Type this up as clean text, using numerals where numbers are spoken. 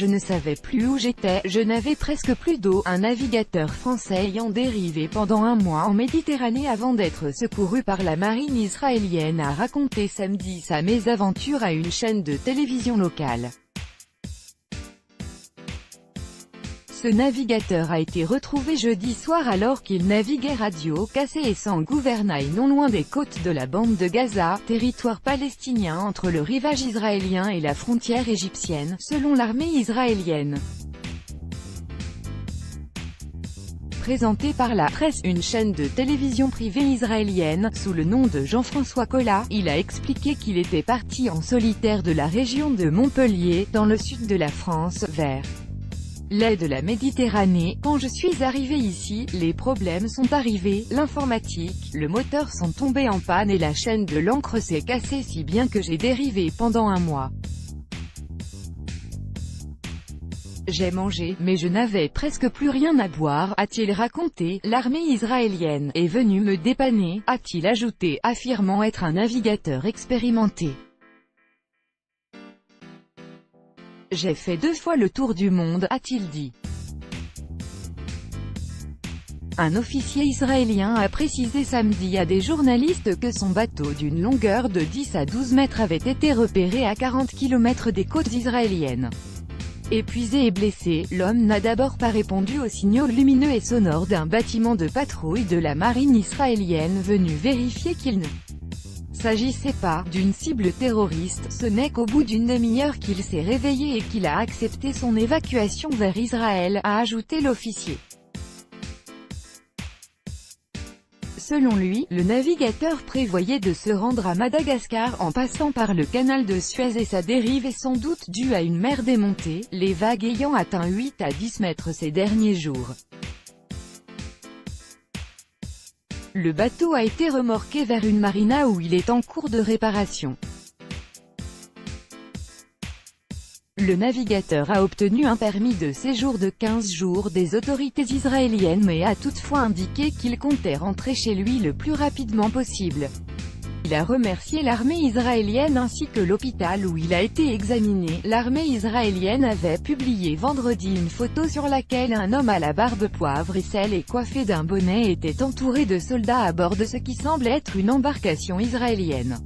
je ne savais plus où j'étais, je n'avais presque plus d'eau. Un navigateur français ayant dérivé pendant un mois en Méditerranée avant d'être secouru par la marine israélienne a raconté samedi sa mésaventure à une chaîne de télévision locale. Ce navigateur a été retrouvé jeudi soir alors qu'il naviguait radio cassé et sans gouvernail non loin des côtes de la bande de Gaza, territoire palestinien entre le rivage israélien et la frontière égyptienne, selon l'armée israélienne. Présenté par la presse, une chaîne de télévision privée israélienne, sous le nom de Jean-François Collat, il a expliqué qu'il était parti en solitaire de la région de Montpellier, dans le sud de la France, vers l'est de la Méditerranée. Quand je suis arrivé ici, les problèmes sont arrivés, l'informatique, le moteur sont tombés en panne et la chaîne de l'ancre s'est cassée si bien que j'ai dérivé pendant un mois. J'ai mangé, mais je n'avais presque plus rien à boire, a-t-il raconté. L'armée israélienne est venue me dépanner, a-t-il ajouté, affirmant être un navigateur expérimenté. J'ai fait 2 fois le tour du monde, a-t-il dit. Un officier israélien a précisé samedi à des journalistes que son bateau d'une longueur de 10 à 12 mètres avait été repéré à 40 km des côtes israéliennes. Épuisé et blessé, l'homme n'a d'abord pas répondu aux signaux lumineux et sonores d'un bâtiment de patrouille de la marine israélienne venu vérifier qu'il ne s'agissait pas d'une cible terroriste. Ce n'est qu'au bout d'une demi-heure qu'il s'est réveillé et qu'il a accepté son évacuation vers Israël, a ajouté l'officier. Selon lui, le navigateur prévoyait de se rendre à Madagascar en passant par le canal de Suez et sa dérive est sans doute due à une mer démontée, les vagues ayant atteint 8 à 10 mètres ces derniers jours. Le bateau a été remorqué vers une marina où il est en cours de réparation. Le navigateur a obtenu un permis de séjour de 15 jours des autorités israéliennes mais a toutefois indiqué qu'il comptait rentrer chez lui le plus rapidement possible. Il a remercié l'armée israélienne ainsi que l'hôpital où il a été examiné. L'armée israélienne avait publié vendredi une photo sur laquelle un homme à la barbe poivre et sel et coiffé d'un bonnet était entouré de soldats à bord de ce qui semble être une embarcation israélienne.